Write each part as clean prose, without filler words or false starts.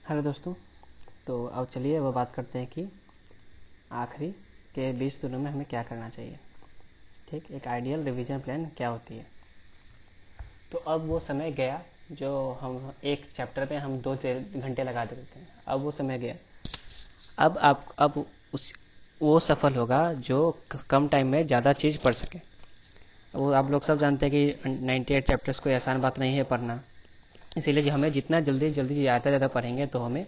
Hello दोस्तों। तो अब चलिए वो बात करते हैं कि आखिरी के 20 दिनों में हमें क्या करना चाहिए। ठीक, एक आइडियल रिवीजन प्लान क्या होती है। तो अब वो समय गया जो हम एक चैप्टर पे हम 2 घंटे लगा देते हैं। अब वो समय गया। अब उस वो सफल होगा जो कम टाइम में ज़्यादा चीज़ पढ़ सके। वो आप लोग सब जानते हैं कि 98 चैप्टर्स कोई आसान बात नहीं है पढ़ना। इसीलिए हमें जितना जल्दी जल्दी ज़्यादा पढ़ेंगे तो हमें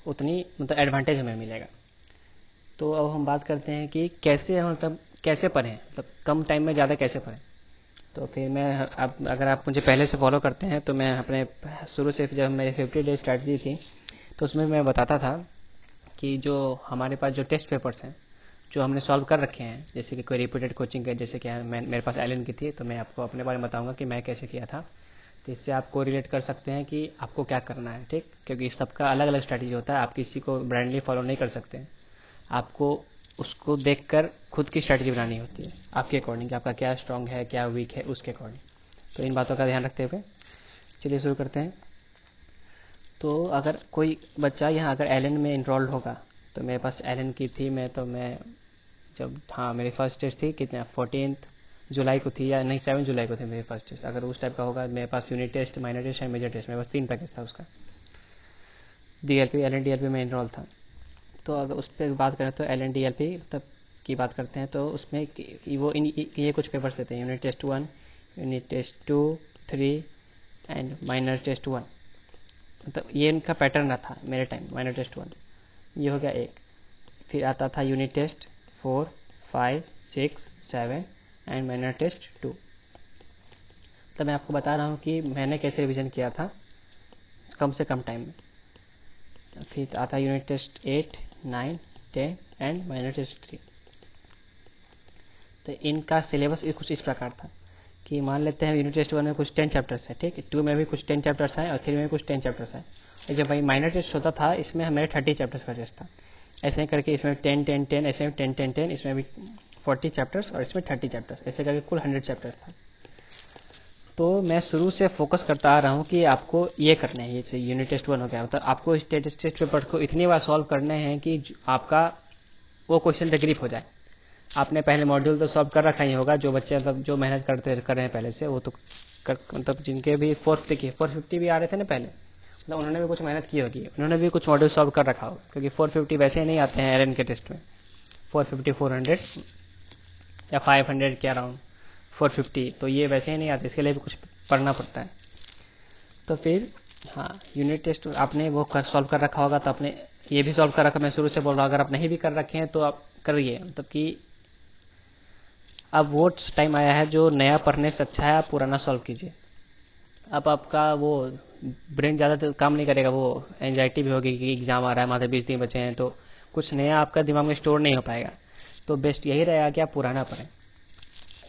उतनी मतलब एडवांटेज हमें मिलेगा। तो अब हम बात करते हैं कि कैसे मतलब कैसे पढ़ें, मतलब कम टाइम में ज़्यादा कैसे पढ़ें। तो फिर मैं अब अगर आप मुझे पहले से फॉलो करते हैं तो मैं अपने शुरू से जब मेरी 50 डे स्ट्रैटेजी थी तो उसमें मैं बताता था कि जो हमारे पास जो टेस्ट पेपर्स हैं जो हमने सॉल्व कर रखे हैं, जैसे कि कोई रिपीटेड कोचिंग के, जैसे कि मेरे पास एलन की थी, तो मैं आपको अपने बारे में बताऊंगा कि मैं कैसे किया था। तो इससे आपको रिलेट कर सकते हैं कि आपको क्या करना है। ठीक, क्योंकि सबका अलग अलग स्ट्रैटेजी होता है। आप किसी को ब्लाइंडली फॉलो नहीं कर सकते हैं। आपको उसको देखकर खुद की स्ट्रैटेजी बनानी होती है आपके अकॉर्डिंग, आपका क्या स्ट्रांग है क्या वीक है उसके अकॉर्डिंग। तो इन बातों का ध्यान रखते हुए चलिए शुरू करते हैं। तो अगर कोई बच्चा यहाँ अगर एलन में इनरोल्ड होगा, तो मेरे पास एलन की थी, मैं जब हाँ मेरी फर्स्ट टेस्ट थी कितना 14 जुलाई को थी, या नहीं 7 जुलाई को थी मेरी फर्स्ट टेस्ट। अगर उस टाइप का होगा, मेरे पास unit test, minor test and major test, मेरे पास 3 पैकेज था उसका। DLP L N D L P में इनरोल था। तो अगर उस पर बात करें तो L N D L P तब की बात करते हैं तो उसमें वो ये कुछ पेपर्स देते हैं: unit test 1, unit test 2, 3 and minor test 1। मतलब ये इनका पैटर्न था मेरे टाइम। माइनर टेस्ट 1 ये हो गया एक। फिर आता था unit test 4, 5, 6, 7 and minor test 2। तो मैं आपको बता रहा हूँ कि मैंने कैसे रिवीजन किया था कम से कम टाइम में। फिर आता unit test 8, 9, 10 and minor test 3। तो इनका सिलेबस कुछ इस प्रकार था कि मान लेते हैं यूनिट टेस्ट 1 में कुछ 10 चैप्टर्स है, ठीक है, 2 में भी कुछ 10 चैप्टर्स हैं और 3 में भी कुछ 10 चैप्टर्स हैं। और जब भाई माइनर टेस्ट होता था इसमें हमें 30 चैप्टर्स का टेस्ट था। ऐसे करके इसमें 10 10 10, ऐसे में 10 10 10, इसमें भी 40 चैप्टर्स और इसमें 30 चैप्टर्स, ऐसे करके कुल 100 चैप्टर्स था। तो मैं शुरू से फोकस करता आ रहा हूँ कि आपको ये करने हैं। ये यूनिट टेस्ट 1 हो गया, मतलब आपको इस टेस्ट पेपर को इतनी बार सॉल्व करने हैं कि आपका वो क्वेश्चन ग्रिप हो जाए। आपने पहले मॉड्यूल तो सॉल्व कर रखा ही होगा, जो बच्चे मतलब जो मेहनत कर रहे हैं पहले से, वो तो मतलब जिनके भी 450 भी आ रहे थे ना पहले, मतलब उन्होंने भी कुछ मेहनत की होगी, उन्होंने भी कुछ मॉड्यूल सॉल्व कर रखा होगा। क्योंकि 450 वैसे ही नहीं आते हैं एलन के टेस्ट में। 450, 400 या 500 के अराउंड 450, तो ये वैसे ही नहीं आते, इसके लिए भी कुछ पढ़ना पड़ता है। तो फिर हाँ, यूनिट टेस्ट आपने वो सॉल्व कर रखा होगा, तो आपने ये भी सॉल्व कर रखा। मैं शुरू से बोल रहा हूँ, अगर आप नहीं भी कर रखे हैं तो आप करिए, मतलब कि अब वो टाइम आया है जो नया पढ़ने से अच्छा है आप पुराना सॉल्व कीजिए। अब आपका वो ब्रेन ज़्यादा काम नहीं करेगा, वो एंजाइटी भी होगी कि एग्जाम आ रहा है, मात्र 20 दिन बचे हैं, तो कुछ नया आपका दिमाग में स्टोर नहीं हो पाएगा। तो बेस्ट यही रहेगा कि आप पुराना पढ़ें।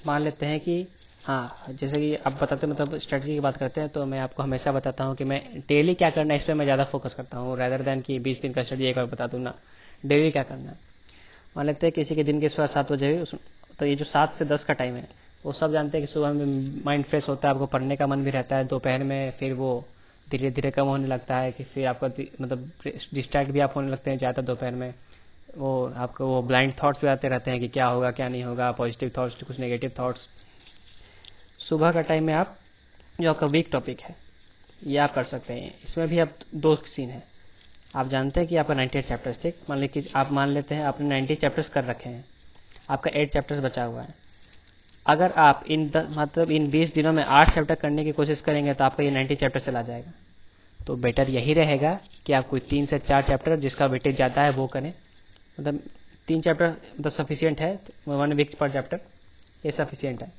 मान लेते हैं कि हाँ, जैसे कि आप बताते मतलब स्ट्रेटजी की बात करते हैं, तो मैं आपको हमेशा बताता हूँ कि मैं डेली क्या करना है इस पर मैं ज़्यादा फोकस करता हूँ, रैदर देन कि 20 दिन का स्ट्रेटजी एक बार बता दूँ ना। डेली क्या करना है, मान लेते हैं किसी के दिन के सुबह 7 बजे हुई, तो ये जो 7 से 10 का टाइम है, वो सब जानते हैं कि सुबह में माइंड फ्रेश होता है, आपको पढ़ने का मन भी रहता है। दोपहर में फिर वो धीरे धीरे कम होने लगता है कि फिर आपका मतलब डिस्ट्रैक्ट भी आप होने लगते हैं ज़्यादा दोपहर में। वो आपको वो ब्लाइंड थॉट्स भी आते रहते हैं कि क्या होगा क्या नहीं होगा, पॉजिटिव थॉट्स कुछ नेगेटिव थॉट्स। सुबह का टाइम में आप जो आपका वीक टॉपिक है ये आप कर सकते हैं। इसमें भी आप 2 सीन है। आप जानते हैं कि आपका 98 चैप्टर्स, ठीक, मान लेते हैं आपने 90 चैप्टर्स कर रखे हैं, आपका 8 चैप्टर्स बचा हुआ है। अगर आप मतलब इन 20 दिनों में 8 चैप्टर करने की कोशिश करेंगे तो आपका ये 90 चैप्टर चला जाएगा। तो बेटर यही रहेगा कि आप कोई 3 से 4 चैप्टर जिसका वेटेज ज़्यादा है वो करें। मतलब 3 चैप्टर मतलब सफिशियंट है, 1 वीक पर चैप्टर, ये सफिशियंट है।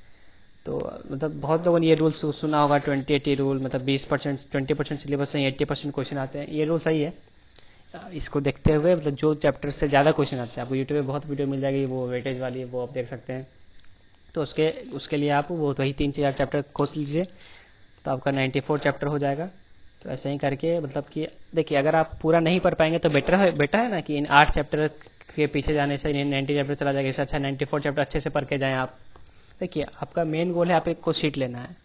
तो मतलब बहुत लोगों ने ये रूल सुना होगा 20-80 रूल, मतलब 20% 20% सिलेबस से 80% क्वेश्चन आते हैं। ये रूल सही है। इसको देखते हुए मतलब जो चैप्टर से ज़्यादा क्वेश्चन आते हैं, आपको यूट्यूब पे बहुत वीडियो मिल जाएगी वो वेटेज वाली, वो आप देख सकते हैं। तो उसके लिए आप वो वही 3-4 चैप्टर खोज लीजिए, तो आपका 94 चैप्टर हो जाएगा। तो ऐसे ही करके मतलब कि देखिए, अगर आप पूरा नहीं पढ़ पाएंगे तो बेटर है ना कि इन 8 चैप्टर के पीछे जाने से 90 चैप्टर चला जाएगा। इससे अच्छा 94 चैप्टर अच्छे से पढ़ के जाएं आप। देखिए, आपका मेन गोल है आप एक को सीट लेना है,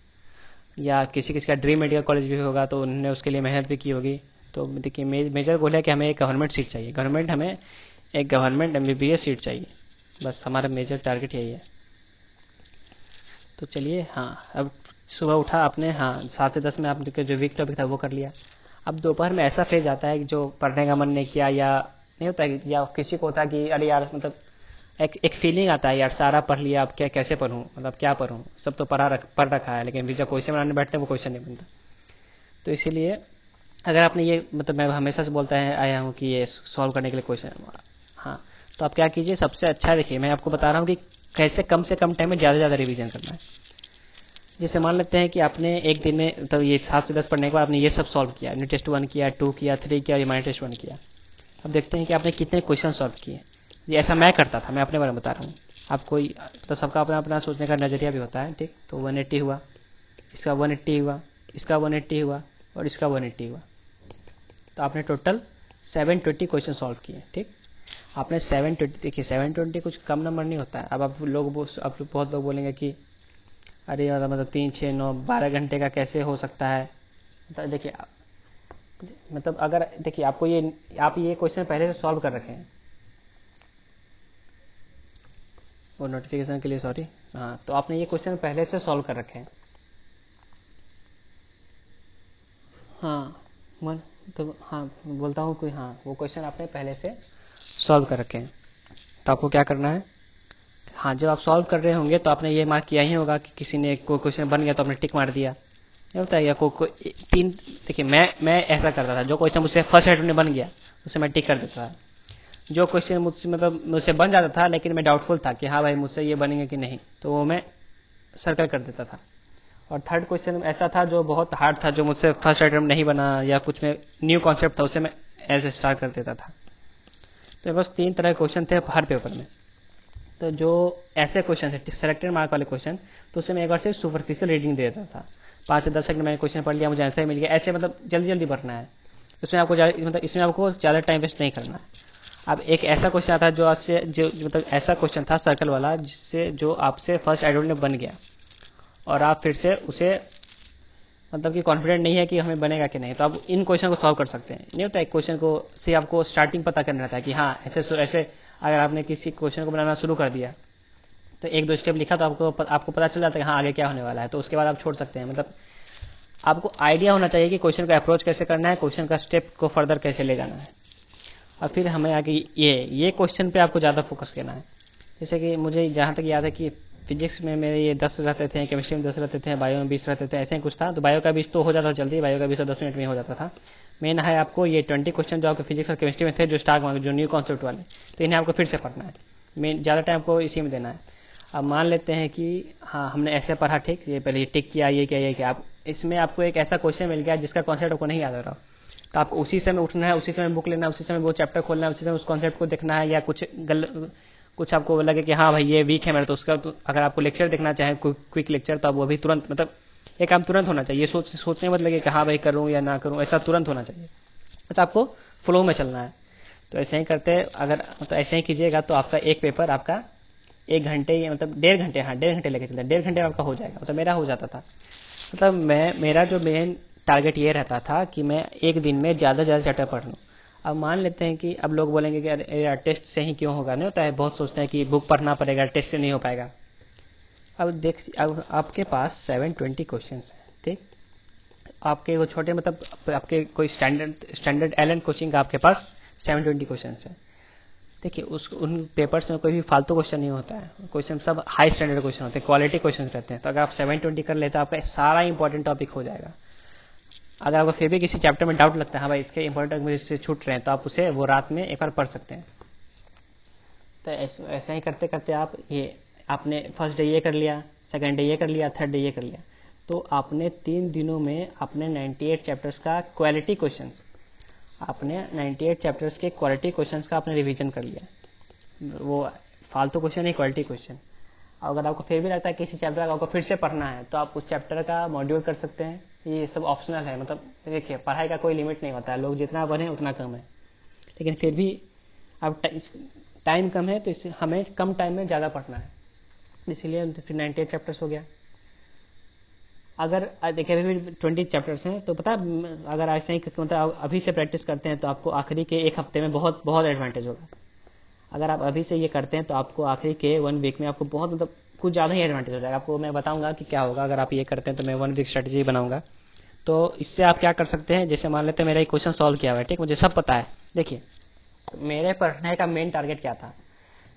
या किसी किसी का ड्रीम मेडिकल कॉलेज भी होगा तो उन्होंने उसके लिए मेहनत भी की होगी। तो देखिए मेजर गोल है कि हमें एक गवर्नमेंट सीट चाहिए, हमें एक गवर्नमेंट MBBS सीट चाहिए, बस हमारा मेजर टारगेट यही है। तो चलिए, हाँ, अब सुबह उठा आपने, हाँ 7 से 10 में आपने जो वीक टॉपिक था वो कर लिया। अब दोपहर में ऐसा फेज आता है कि जो पढ़ने का मन नहीं किया, या नहीं होता है, या किसी को होता है कि अरे यार मतलब एक फीलिंग आता है यार सारा पढ़ लिया, अब क्या कैसे पढ़ूं, मतलब क्या पढ़ूं, सब तो पढ़ रखा है, लेकिन फिर जब क्वेश्चन बनाने बैठते हैं वो क्वेश्चन नहीं बनता। तो इसीलिए अगर आपने ये मतलब मैं हमेशा से बोलता है आया हूँ कि ये सॉल्व करने के लिए क्वेश्चन, हाँ, तो आप क्या कीजिए, सबसे अच्छा देखिए मैं आपको बता रहा हूँ कि कैसे कम से कम टाइम में ज़्यादा से ज़्यादा रिवीजन करना है। जैसे मान लेते हैं कि आपने एक दिन में तो ये 7 से 10 पढ़ने के बाद आपने ये सब सॉल्व किया, यूनिट टेस्ट 1 किया, 2 किया, 3 किया, रिमाइंडर टेस्ट 1 किया। अब देखते हैं कि आपने कितने क्वेश्चन सॉल्व किए। ये ऐसा मैं करता था, मैं अपने बारे में बता रहा हूँ। आप कोई तो सबका अपना अपना सोचने का नजरिया भी होता है, ठीक। तो 180 हुआ, इसका 180 हुआ, इसका 180 हुआ और इसका 180 हुआ, तो आपने टोटल 720 क्वेश्चन सॉल्व किए, ठीक। आपने 720, देखिए 720 कुछ कम नंबर नहीं होता है। अब आप बहुत लोग बोलेंगे कि अरे मतलब 3, 6, 9, 12 घंटे का कैसे हो सकता है। तो देखिए मतलब अगर देखिए आपको आप ये क्वेश्चन पहले से सॉल्व कर रखे हैं, और नोटिफिकेशन के लिए सॉरी, हाँ, तो आपने ये क्वेश्चन पहले से सॉल्व कर रखे हैं, हाँ मन तो हाँ बोलता हूँ कोई, हाँ वो क्वेश्चन आपने पहले से सॉल्व कर रखे हैं। तो आपको क्या करना है, हाँ जब आप सॉल्व कर रहे होंगे तो आपने ये मार्क किया ही होगा कि किसी ने कोई क्वेश्चन बन गया तो आपने टिक मार दिया, नहीं होता है, या कोई 3, देखिए मैं ऐसा करता था, जो क्वेश्चन मुझसे फर्स्ट अटेम्प्ट में बन गया उसे मैं टिक कर देता था। जो क्वेश्चन मुझसे बन जाता था लेकिन मैं डाउटफुल था कि हाँ भाई मुझसे ये बनेंगे कि नहीं, तो वो मैं सर्कल कर देता था। और थर्ड क्वेश्चन ऐसा था जो बहुत हार्ड था, जो मुझसे फर्स्ट अटेम्प्ट नहीं बना या कुछ में न्यू कॉन्सेप्ट था, उसे मैं ऐसे स्टार्ट कर देता था। तो बस 3 तरह के क्वेश्चन थे हर पेपर में। तो जो ऐसे क्वेश्चन है सेलेक्टेड मार्क वाले क्वेश्चन, तो उसे मैं एक बार से सुपरफिशियल रीडिंग दे देता था। 5 से 10 सेकंड मैंने क्वेश्चन पढ़ लिया, मुझे आंसर मिल गया, ऐसे मतलब जल्दी जल्दी भरना है। इसमें आपको ज़्यादा टाइम वेस्ट नहीं करना है। अब एक ऐसा क्वेश्चन आता है जो मतलब ऐसा क्वेश्चन था सर्कल वाला, जिससे जो आपसे फर्स्ट अटेम्प्ट में बन गया और आप फिर से उसे मतलब कि कॉन्फिडेंट नहीं है कि हमें बनेगा कि नहीं, तो आप इन क्वेश्चन को सॉल्व कर सकते हैं। नहीं होता है क्वेश्चन को से आपको स्टार्टिंग पता करना रहता है कि हाँ ऐसे अगर आपने किसी क्वेश्चन को बनाना शुरू कर दिया तो 1-2 स्टेप लिखा तो आपको पता चल जाता है कि हाँ आगे क्या होने वाला है, तो उसके बाद आप छोड़ सकते हैं। मतलब आपको आइडिया होना चाहिए कि क्वेश्चन का अप्रोच कैसे करना है, क्वेश्चन का स्टेप को फर्दर कैसे ले जाना है। और फिर हमें आगे ये क्वेश्चन पे आपको ज़्यादा फोकस करना है। जैसे कि मुझे जहाँ तक याद है कि फिजिक्स में मेरे ये 10 रहते थे, केमिस्ट्री में 10 रहते थे, बायो में 20 रहते थे, ऐसे ही कुछ था। तो बायो का 20 तो हो जाता था जल्दी, बायो का 20 10 मिनट में हो जाता था। मेन है आपको ये 20 क्वेश्चन जो आपके फिजिक्स और केमिस्ट्री में थे, जो स्टार मार्क, जो न्यू कॉन्सेप्ट वाले, तो इन्हें आपको फिर से पढ़ना है। मेन ज़्यादा टाइम आपको इसी में देना है। अब मान लेते हैं कि हाँ हमने ऐसे पढ़ा, ठीक, ये पहले टिक किया, ये किया, आप इसमें आपको एक ऐसा क्वेश्चन मिल गया जिसका कॉन्सेप्ट आपको नहीं याद आ रहा, तो आपको उसी समय उठना है, उसी समय बुक लेना है, उसी समय वो चैप्टर खोलना है, उसी समय उस कॉन्सेप्ट को देखना है। या कुछ आपको लगे कि हाँ भाई ये वीक है मेरा, तो उसका अगर आपको लेक्चर देखना चाहे क्विक लेक्चर, तो आप वो भी तुरंत, मतलब ये काम तुरंत होना चाहिए। सोचने मत लगे कि हाँ भाई करूँ या ना करूँ, ऐसा तुरंत होना चाहिए। तो आपको फ्लो में चलना है। तो ऐसे ही करते, अगर मतलब ऐसे ही कीजिएगा तो आपका एक पेपर आपका 1 घंटे, मतलब 1.5 घंटे, हाँ 1.5 घंटे लेके चलते हैं, 1.5 घंटे में आपका हो जाएगा। मतलब मेरा हो जाता था। मतलब मेरा जो मेन टारगेट ये रहता था कि मैं एक दिन में ज़्यादा से ज़्यादा चैप्टर पढ़ लूँ। अब मान लेते हैं कि अब लोग बोलेंगे कि अरे यार टेस्ट से ही क्यों होगा, नहीं होता है, बहुत सोचते हैं कि बुक पढ़ना पड़ेगा, टेस्ट से नहीं हो पाएगा। अब आपके पास 720 क्वेश्चन हैं, ठीक। आपके वो छोटे मतलब आपके कोई स्टैंडर्ड एलन कोचिंग का आपके पास 720 क्वेश्चन है। देखिए उन पेपर्स में कोई भी फालतू क्वेश्चन नहीं होता है, क्वेश्चन सब हाई स्टैंडर्ड क्वेश्चन होते हैं, क्वालिटी क्वेश्चन रहते हैं। तो अगर आप 720 कर लेते हैं, आपका सारा इंपॉर्टेंट टॉपिक हो जाएगा। अगर आपको फिर भी किसी चैप्टर में डाउट लगता है, हाँ भाई इसके इंपॉर्टेंट मुझे इससे छूट रहे हैं, तो आप उसे वो रात में एक बार पढ़ सकते हैं। तो ऐसे ही करते करते आप आपने फर्स्ट डे ये कर लिया, सेकंड डे ये कर लिया, थर्ड डे ये कर लिया, तो आपने 3 दिनों में अपने 98 चैप्टर्स का क्वालिटी क्वेश्चंस, आपने 98 चैप्टर्स के क्वालिटी क्वेश्चंस का आपने रिवीजन कर लिया। वो फालतू क्वेश्चन नहीं, क्वालिटी क्वेश्चन। अगर आपको फिर भी लगता है किसी चैप्टर का आपको फिर से पढ़ना है, तो आप उस चैप्टर का मॉड्यूल कर सकते हैं। ये सब ऑप्शनल है। मतलब देखिए पढ़ाई का कोई लिमिट नहीं होता है, लोग जितना पढ़ें उतना कम है। लेकिन फिर भी अब टाइम कम है, तो इससे हमें कम टाइम में ज़्यादा पढ़ना है, इसीलिए फिर 98 चैप्टर्स हो गया। अगर देखिए अभी भी 20 चैप्टर्स हैं, तो पता है अगर ऐसे ही मतलब अभी से प्रैक्टिस करते हैं तो आपको आखिरी के एक हफ्ते में बहुत बहुत एडवांटेज होगा। अगर आप अभी से ये करते हैं तो आपको आखिरी के 1 वीक में आपको बहुत मतलब कुछ ज़्यादा ही एडवांटेज हो जाएगा। आपको मैं बताऊंगा कि क्या होगा अगर आप ये करते हैं, तो मैं 1 वीक स्ट्रेटेजी बनाऊंगा। तो इससे आप क्या कर सकते हैं, जैसे मान लेते हैं मेरा एक क्वेश्चन सॉल्व किया हुआ है, ठीक, मुझे सब पता है। देखिए मेरे पढ़ने का मेन टारगेट क्या था,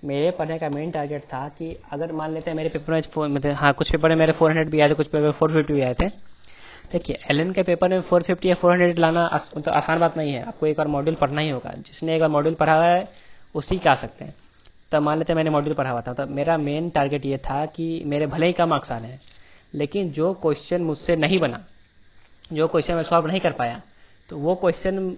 मेरे पढ़ने का मेन टारगेट था कि अगर मान लेते हैं मेरे पेपर में मतलब हाँ कुछ पेपर में मेरे 400 भी आए थे, कुछ पेपर 450 भी आए थे। देखिए एलएन के पेपर में 450 या 400 लाना मतलब आसान बात नहीं है। आपको एक बार मॉड्यूल पढ़ना ही होगा। जिसने एक बार मॉड्यूल पढ़ा हुआ है उसी के आ सकते हैं। तब मान लेते हैं मैंने मॉड्यूल पढ़ा हुआ था, तब मेरा मेन टारगेट ये था कि मेरे भले ही कम मार्क्स आने हैं, लेकिन जो क्वेश्चन मुझसे नहीं बना, जो क्वेश्चन मैं सॉल्व नहीं कर पाया, तो वो क्वेश्चन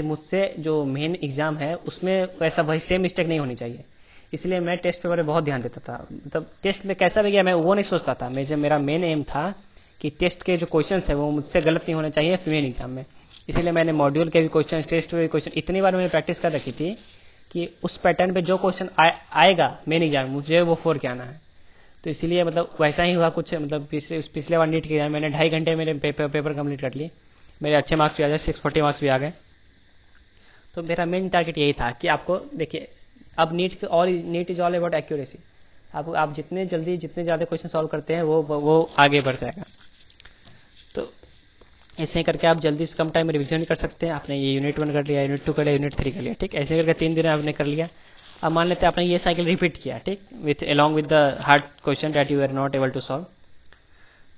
मुझसे जो मेन एग्जाम है उसमें वैसा वही सेम मिस्टेक नहीं होनी चाहिए। इसलिए मैं टेस्ट पेपर में बहुत ध्यान देता था। मतलब टेस्ट में कैसा भी गया मैं वो नहीं सोचता था। मेरा मेन एम था कि टेस्ट के जो क्वेश्चन है वो मुझसे गलत नहीं होने चाहिए मेन एग्जाम में। इसलिए मैंने मॉड्यूल के भी क्वेश्चन, टेस्ट के भी क्वेश्चन इतनी बार मैंने प्रैक्टिस कर रखी थी कि उस पैटर्न पे जो क्वेश्चन आएगा मेन एग्जाम मुझे वो 4 के आना है। तो इसीलिए मतलब वैसा ही हुआ कुछ। मतलब पिछले बार नीट के मैंने 2.5 घंटे मेरे पेपर कंप्लीट कर लिए, मेरे अच्छे मार्क्स भी आ गए, 640 मार्क्स भी आ गए। तो मेरा मेन टारगेट यही था कि आपको देखिए अब NEET is all about accuracy. आप जितने जल्दी जितने ज़्यादा क्वेश्चन सॉल्व करते हैं वो आगे बढ़ जाएगा। तो ऐसे करके आप जल्दी से कम टाइम में रिविजन कर सकते हैं। आपने ये यूनिट 1 कर लिया, यूनिट 2 कर लिया, यूनिट 3 कर लिया, ठीक। ऐसे करके 3 दिन आपने कर लिया। अब मान लेते हैं आपने ये साइकिल रिपीट किया, ठीक, with along with the hard question that you are not able to solve.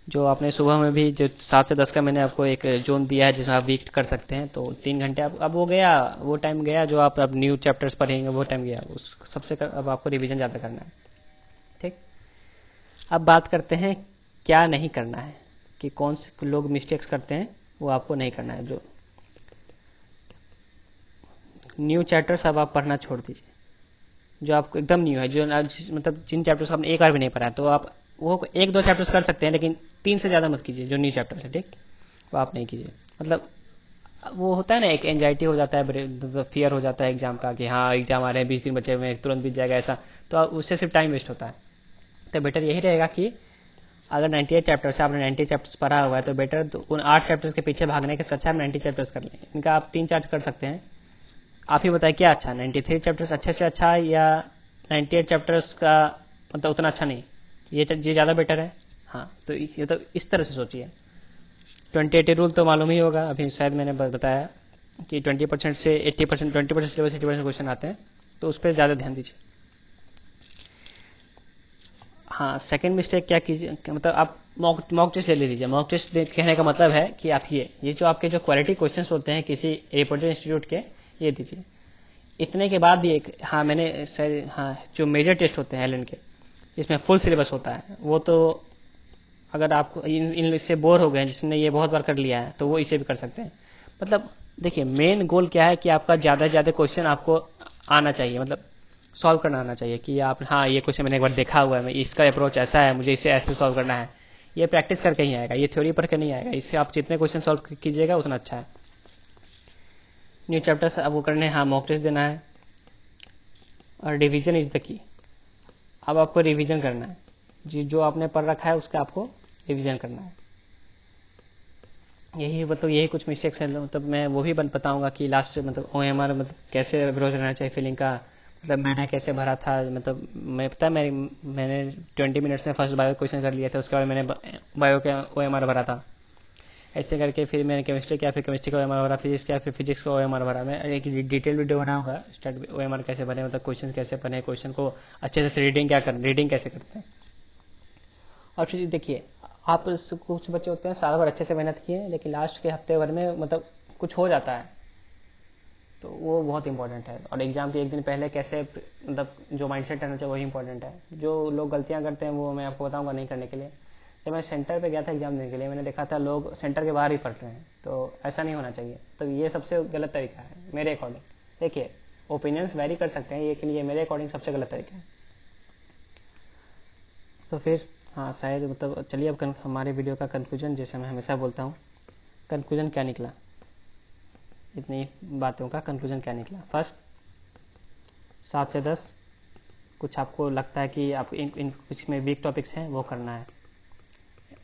जो आपने सुबह में भी जो 7 से 10 का मैंने आपको एक जोन दिया है जिसमें आप वीक कर सकते हैं, तो 3 घंटे अब वो गया, वो टाइम गया जो आप अब न्यू चैप्टर्स पढ़ेंगे, वो टाइम गया। उस सबसे अब आपको रिवीजन ज़्यादा करना है, ठीक। अब बात करते हैं क्या नहीं करना है, कि कौन से लोग मिस्टेक्स करते हैं वो आपको नहीं करना है। जो न्यू चैप्टर्स अब आप पढ़ना छोड़ दीजिए। जो आपको एकदम न्यू है, जो मतलब जिन चैप्टर्स आपने एक बार भी नहीं पढ़ा है, तो आप वो 1-2 चैप्टर्स कर सकते हैं, लेकिन 3 से ज़्यादा मत कीजिए। जो न्यू चैप्टर है, ठीक, वो आप नहीं कीजिए। मतलब वो होता है ना, एक एंजाइटी हो जाता है, फियर हो जाता है एग्जाम का, कि हाँ एग्जाम आ रहे हैं, 20 दिन बचे हुए हैं, तुरंत बीत जाएगा, ऐसा। तो उससे सिर्फ टाइम वेस्ट होता है। तो बेटर यही रहेगा कि अगर 98 चैप्टर्स है, आपने 90 चैप्टर्स पढ़ा हुआ है, तो बेटर तो उन 8 चैप्टर्स के पीछे भागने के अच्छा 90 चैप्टर्स कर लें। इनका आप 3-4 कर सकते हैं। आप ही बताइए क्या अच्छा, 93 चैप्टर्स अच्छे से अच्छा है या 98 चैप्टर्स का मतलब उतना अच्छा नहीं? ये ज़्यादा बेटर है। हाँ, तो ये तो इस तरह से सोचिए। 20-80 रूल तो मालूम ही होगा, अभी शायद मैंने बताया कि 20% से 80%, 20% सिलेबस 80% क्वेश्चन आते हैं, तो उस पर ज़्यादा ध्यान दीजिए। हाँ, सेकंड मिस्टेक क्या कीजिए, मतलब आप मॉक टेस्ट ले लीजिए। मॉक टेस्ट कहने का मतलब है कि आप ये जो आपके जो क्वालिटी क्वेश्चंस होते हैं किसी रेपुटेड इंस्टीट्यूट के, ये दीजिए। इतने के बाद भी एक हाँ जो मेजर टेस्ट होते हैं एलएन के, इसमें फुल सिलेबस होता है, वो तो अगर आप इससे बोर हो गए, जिसने ये बहुत बार कर लिया है, तो वो इसे भी कर सकते हैं। मतलब देखिए मेन गोल क्या है कि आपका ज़्यादा से ज़्यादा क्वेश्चन आपको आना चाहिए, मतलब सॉल्व करना आना चाहिए कि आप हाँ ये क्वेश्चन मैंने एक बार देखा हुआ है, इसका अप्रोच ऐसा है, मुझे इसे ऐसे सॉल्व करना है। ये प्रैक्टिस करके ही आएगा, ये थ्योरी पढ़ के नहीं आएगा। इससे आप जितने क्वेश्चन सॉल्व कीजिएगा उतना अच्छा है। न्यू चैप्टर्स अब वो करने, हाँ मॉक टेस्ट देना है, और रिवीजन इज द की। अब आपको रिवीजन करना है, जी जो आपने पढ़ रखा है उसका आपको रिवीजन करना है। यही कुछ मिस्टेक्स हैं। मतलब मैं वो भी बताऊंगा कि लास्ट मतलब ओएमआर मतलब कैसे अप्रोच रहना चाहिए फिलिंग का, मतलब मैंने कैसे भरा था। मतलब मैं पता है मैंने 20 मिनट्स में फर्स्ट बायो क्वेश्चन कर लिया था, उसके बाद मैंने बायो का ओएमआर भरा था। ऐसे करके फिर मैंने केमिस्ट्री किया, फिर केमिस्ट्री का ओएमआर भरा, फिजिक्स किया, फिर फिजिक्स का ओएमआर भरा। मैं एक डिटेल वीडियो बनाऊंगा स्टार्ट ओएमआर कैसे बने, मतलब क्वेश्चन कैसे बने, क्वेश्चन को अच्छे से रीडिंग कैसे करते हैं। और फिर देखिए आप कुछ बच्चे होते हैं साल भर अच्छे से मेहनत किए, लेकिन लास्ट के हफ्ते भर में मतलब कुछ हो जाता है, तो वो बहुत इंपॉर्टेंट है। और एग्जाम के एक दिन पहले कैसे मतलब जो माइंडसेट रहना चाहिए वही इंपॉर्टेंट है। जो लोग गलतियां करते हैं वो मैं आपको बताऊंगा नहीं करने के लिए। जब मैं सेंटर पे गया था एग्जाम देने के लिए, मैंने देखा था लोग सेंटर के बाहर ही पढ़ रहे हैं, तो ऐसा नहीं होना चाहिए। तो ये सबसे गलत तरीका है मेरे अकॉर्डिंग। देखिए ओपिनियंस वेरी कर सकते हैं, लेकिन ये मेरे अकॉर्डिंग सबसे गलत तरीका है। तो फिर हाँ शायद मतलब चलिए अब हमारे वीडियो का कंक्लूजन, जैसे मैं हमेशा बोलता हूँ, कंक्लूजन क्या निकला, इतनी बातों का कंक्लूजन क्या निकला। फर्स्ट 7 से 10 कुछ आपको लगता है कि आप इन कुछ में वीक टॉपिक्स हैं वो करना है।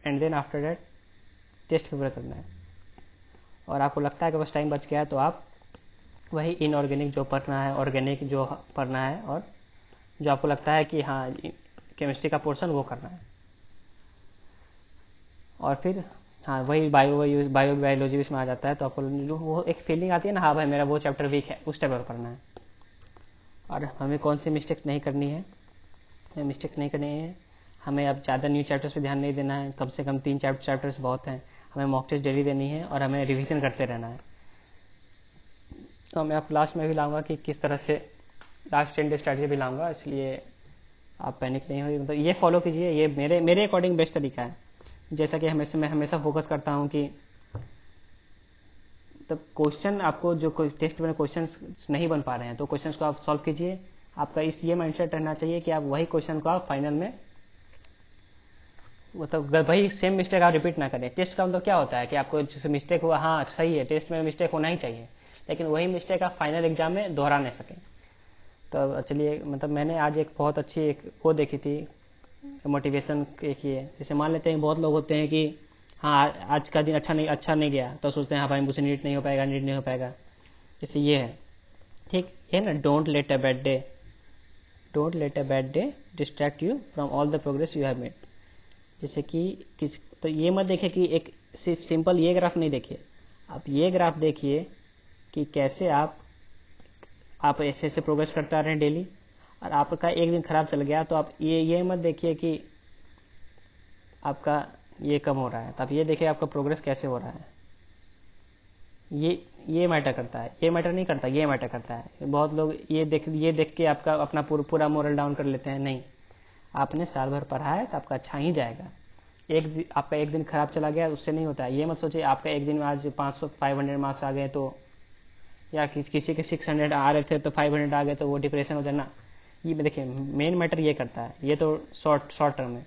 And then after that test paper करना है। और आपको लगता है कि बस टाइम बच गया है तो आप वही इनऑर्गेनिक जो पढ़ना है, ऑर्गेनिक जो पढ़ना है, और जो आपको लगता है कि हाँ केमिस्ट्री का पोर्शन वो करना है। और फिर हाँ वही बायोलॉजी इसमें आ जाता है, तो आपको वो एक फीलिंग आती है ना, हाँ भाई मेरा वो चैप्टर वीक है, उस टाइप का करना है। और हमें कौन सी मिस्टेक्स नहीं करनी है, हमें अब ज़्यादा न्यू चैप्टर्स पे ध्यान नहीं देना है, कम से कम 3 चैप्टर्स बहुत हैं। हमें मॉक टेस्ट डेली देनी है और हमें रिवीजन करते रहना है। तो मैं आप लास्ट में भी लाऊंगा कि किस तरह से लास्ट 10 डे स्ट्रैटेजी भी लाऊंगा, इसलिए आप पैनिक नहीं होइए। मतलब ये फॉलो कीजिए, ये मेरे अकॉर्डिंग बेस्ट तरीका है। जैसा कि मैं हमेशा फोकस करता हूँ कि तब क्वेश्चन आपको जो कोई टेस्ट में क्वेश्चन नहीं बन पा रहे हैं तो क्वेश्चन को आप सॉल्व कीजिए। आपका ये माइंडसेट रहना चाहिए कि आप वही क्वेश्चन को आप फाइनल में मतलब वही सेम मिस्टेक आप रिपीट ना करें। टेस्ट का मतलब क्या होता है कि आपको जैसे मिस्टेक हुआ, हाँ सही है, टेस्ट में मिस्टेक होना ही चाहिए, लेकिन वही मिस्टेक आप फाइनल एग्जाम में दोहरा नहीं सकें। तो चलिए, मतलब मैंने आज एक बहुत अच्छी एक वो देखी थी मोटिवेशन एक ये, जैसे मान लेते हैं बहुत लोग होते हैं कि हाँ आज का दिन अच्छा नहीं गया तो सोचते हैं हाँ भाई मुझसे नीट नहीं हो पाएगा। जैसे ये है, ठीक है ना, don't let a bad day distract you from all the progress you have made. जैसे कि तो ये मत देखिए कि एक सिर्फ सिंपल ये ग्राफ नहीं देखिए, आप ये ग्राफ देखिए कि कैसे आप ऐसे प्रोग्रेस करते आ रहे हैं डेली, और आपका एक दिन खराब चल गया तो आप ये मत देखिए कि आपका ये कम हो रहा है, तो आप ये देखिए आपका प्रोग्रेस कैसे हो रहा है। ये मैटर करता है, ये मैटर नहीं करता, ये मैटर करता है। बहुत लोग ये देख के आपका अपना पूरा मोरल डाउन कर लेते हैं। नहीं, आपने साल भर पढ़ा है तो आपका अच्छा ही जाएगा। आपका एक दिन खराब चला गया उससे नहीं होता है। ये मत सोचिए आपका एक दिन में आज 500-500 मार्क्स आ गए तो, या किसी के 600 आ रहे थे तो 500 आ गए तो वो डिप्रेशन हो जाना। ये देखिए मेन मैटर ये करता है, ये तो शॉर्ट टर्म है।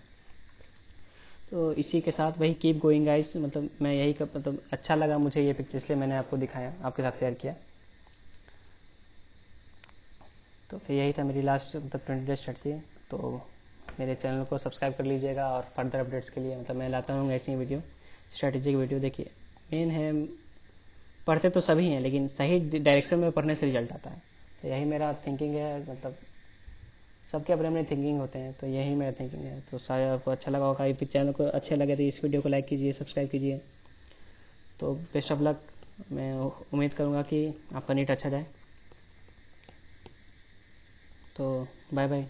तो इसी के साथ वही कीप गोइंग गाइस, मतलब मैं यही मतलब अच्छा लगा मुझे ये पिक्चर, इसलिए मैंने आपको दिखाया, आपके साथ शेयर किया। तो फिर यही था मेरी लास्ट मतलब 20 डे स्ट्रेटजी। तो मेरे चैनल को सब्सक्राइब कर लीजिएगा, और फर्दर अपडेट्स के लिए मतलब मैं लाता हूँ ऐसी वीडियो, स्ट्रेटेजी की वीडियो। देखिए मेन है, पढ़ते तो सभी हैं लेकिन सही डायरेक्शन में पढ़ने से रिजल्ट आता है। तो यही मेरा थिंकिंग है, मतलब सबके अपने अपने थिंकिंग होते हैं, तो यही मेरा थिंकिंग है। तो शायद आपको अच्छा लगा होगा। फिर चैनल को अच्छे लगे तो इस वीडियो को लाइक कीजिए, सब्सक्राइब कीजिए। तो बेस्ट ऑफ लक, मैं उम्मीद करूँगा कि आपका नीट अच्छा जाए। तो बाय बाय।